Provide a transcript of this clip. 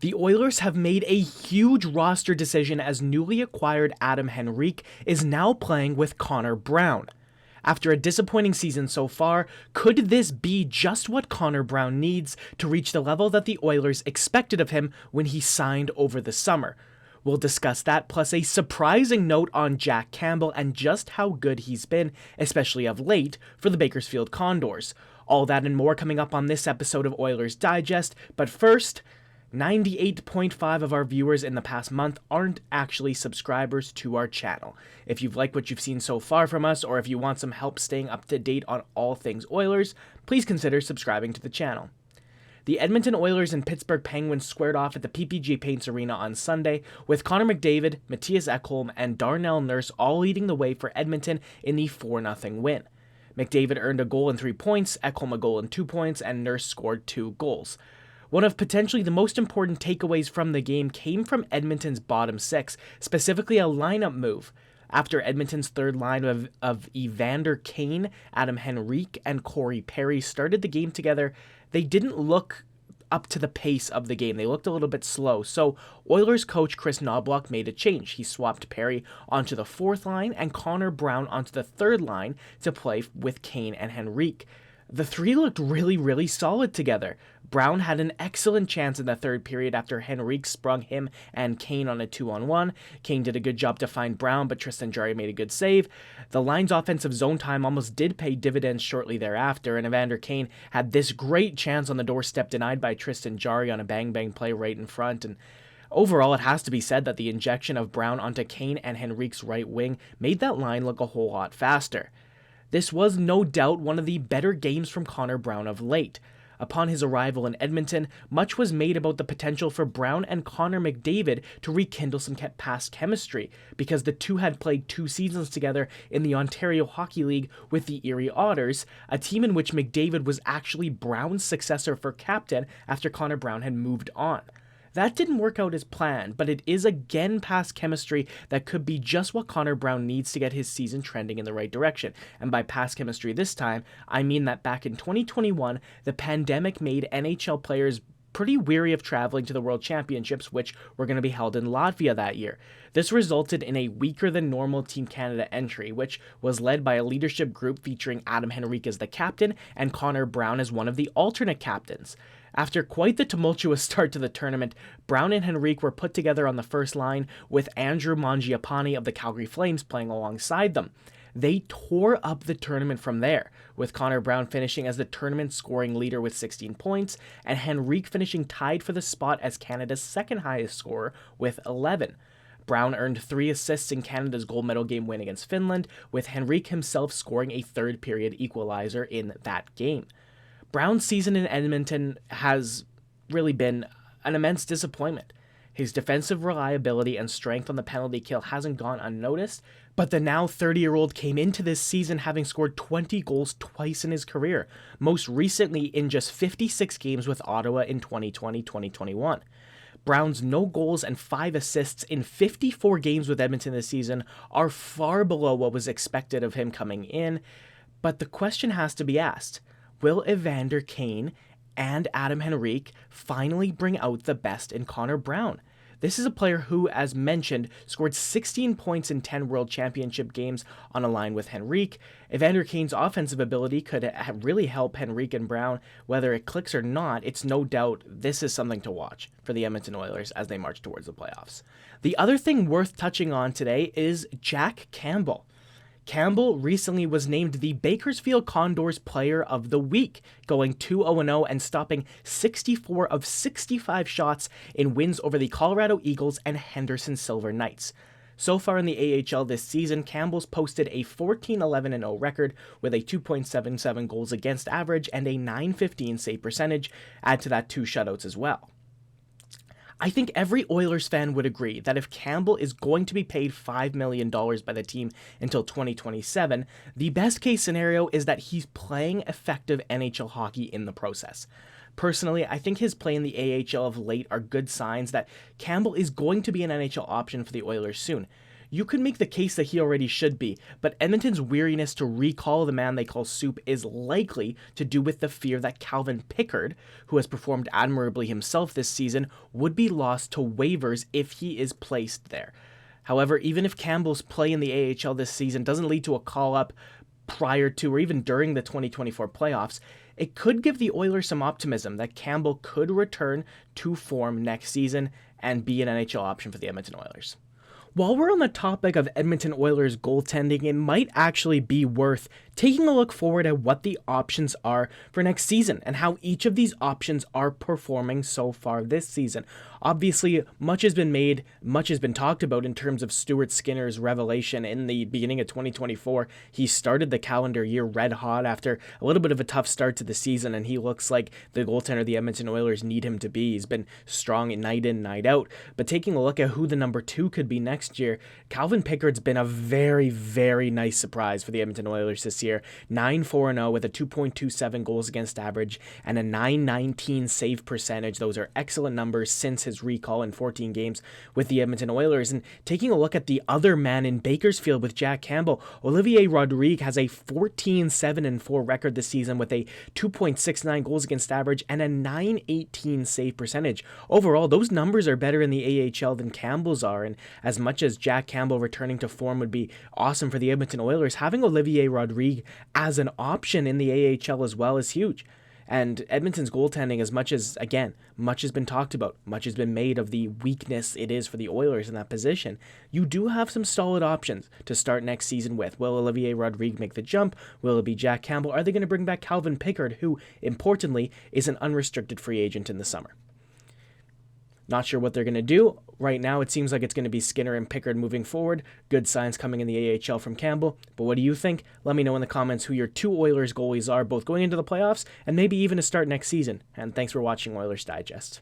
The Oilers have made a huge roster decision as newly acquired Adam Henrique is now playing with Connor Brown. After a disappointing season so far, could this be just what Connor Brown needs to reach the level that the Oilers expected of him when he signed over the summer? We'll discuss that, plus a surprising note on Jack Campbell and just how good he's been, especially of late, for the Bakersfield Condors. All that and more coming up on this episode of Oilers Digest, but first, 98.5% of our viewers in the past month aren't actually subscribers to our channel. If you've liked what you've seen so far from us, or if you want some help staying up to date on all things Oilers, please consider subscribing to the channel. The Edmonton Oilers and Pittsburgh Penguins squared off at the PPG Paints Arena on Sunday, with Connor McDavid, Mattias Ekholm, and Darnell Nurse all leading the way for Edmonton in the 4-0 win. McDavid earned a goal and 3 points, Ekholm a goal and 2 points, and Nurse scored 2 goals. One of potentially the most important takeaways from the game came from Edmonton's bottom six, specifically a lineup move. After Edmonton's third line of Evander Kane, Adam Henrique, and Corey Perry started the game together, they didn't look up to the pace of the game. They looked a little bit slow. So Oilers coach Kris Knoblauch made a change. He swapped Perry onto the fourth line and Connor Brown onto the third line to play with Kane and Henrique. The three looked really solid together. Brown had an excellent chance in the third period after Henrique sprung him and Kane on a 2-on-1. Kane did a good job to find Brown, but Tristan Jarry made a good save. The line's offensive zone time almost did pay dividends shortly thereafter, and Evander Kane had this great chance on the doorstep denied by Tristan Jarry on a bang-bang play right in front. And overall, it has to be said that the injection of Brown onto Kane and Henrique's right wing made that line look a whole lot faster. This was no doubt one of the better games from Connor Brown of late. Upon his arrival in Edmonton, much was made about the potential for Brown and Connor McDavid to rekindle some past chemistry, because the two had played 2 seasons together in the Ontario Hockey League with the Erie Otters, a team in which McDavid was actually Brown's successor for captain after Connor Brown had moved on. That didn't work out as planned, but it is again past chemistry that could be just what Connor Brown needs to get his season trending in the right direction. And by past chemistry this time, I mean that back in 2021, the pandemic made NHL players pretty weary of traveling to the World Championships, which were going to be held in Latvia that year. This resulted in a weaker than normal Team Canada entry, which was led by a leadership group featuring Adam Henrique as the captain and Connor Brown as one of the alternate captains. After quite the tumultuous start to the tournament, Brown and Henrique were put together on the first line with Andrew Mangiapane of the Calgary Flames playing alongside them. They tore up the tournament from there, with Connor Brown finishing as the tournament scoring leader with 16 points, and Henrique finishing tied for the spot as Canada's second highest scorer with 11. Brown earned 3 assists in Canada's gold medal game win against Finland, with Henrique himself scoring a third period equalizer in that game. Brown's season in Edmonton has really been an immense disappointment. His defensive reliability and strength on the penalty kill hasn't gone unnoticed, but the now 30-year-old came into this season having scored 20 goals twice in his career, most recently in just 56 games with Ottawa in 2020-2021. Brown's no goals and 5 assists in 54 games with Edmonton this season are far below what was expected of him coming in, but the question has to be asked: will Evander Kane and Adam Henrique finally bring out the best in Connor Brown? This is a player who, as mentioned, scored 16 points in 10 World Championship games on a line with Henrique. Evander Kane's offensive ability could really help Henrique and Brown. Whether it clicks or not, it's no doubt this is something to watch for the Edmonton Oilers as they march towards the playoffs. The other thing worth touching on today is Jack Campbell. Campbell recently was named the Bakersfield Condors Player of the Week, going 2-0 and stopping 64 of 65 shots in wins over the Colorado Eagles and Henderson Silver Knights. So far in the AHL this season, Campbell's posted a 14-11-0 record with a 2.77 goals against average and a .915 save percentage. Add to that 2 shutouts as well. I think every Oilers fan would agree that if Campbell is going to be paid $5 million by the team until 2027, the best case scenario is that he's playing effective NHL hockey in the process. Personally, I think his play in the AHL of late are good signs that Campbell is going to be an NHL option for the Oilers soon. you could make the case that he already should be, but Edmonton's weariness to recall the man they call Soup is likely to do with the fear that Calvin Pickard, who has performed admirably himself this season, would be lost to waivers if he is placed there. However, even if Campbell's play in the AHL this season doesn't lead to a call-up prior to or even during the 2024 playoffs, it could give the Oilers some optimism that Campbell could return to form next season and be an NHL option for the Edmonton Oilers. While we're on the topic of Edmonton Oilers goaltending, it might actually be worth taking a look forward at what the options are for next season and how each of these options are performing so far this season. Obviously, much has been made, much has been talked about in terms of Stuart Skinner's revelation in the beginning of 2024. He started the calendar year red hot after a little bit of a tough start to the season, and he looks like the goaltender the Edmonton Oilers need him to be. He's been strong night in, night out. But taking a look at who the number 2 could be next year, Calvin Pickard's been a very, very nice surprise for the Edmonton Oilers this year. 9-4-0 with a 2.27 goals against average and a 919 save percentage. Those are excellent numbers since his recall in 14 games with the Edmonton Oilers. And taking a look at the other man in Bakersfield with Jack Campbell, Olivier Rodrigue has a 14-7-4 record this season with a 2.69 goals against average and a 918 save percentage. Overall, those numbers are better in the AHL than Campbell's are, and as much as Jack Campbell returning to form would be awesome for the Edmonton Oilers, having Olivier Rodrigue as an option in the AHL as well is huge. And Edmonton's goaltending, as much as, again, much has been talked about, much has been made of the weakness it is for the Oilers in that position, you do have some solid options to start next season with. Will Olivier Rodrigue make the jump? Will it be Jack Campbell? Are they going to bring back Calvin Pickard, who, importantly, is an unrestricted free agent in the summer? Not sure what they're going to do. Right now, it seems like it's going to be Skinner and Pickard moving forward. Good signs coming in the AHL from Campbell. But what do you think? Let me know in the comments who your 2 Oilers goalies are, both going into the playoffs and maybe even to start next season. And thanks for watching Oilers Digest.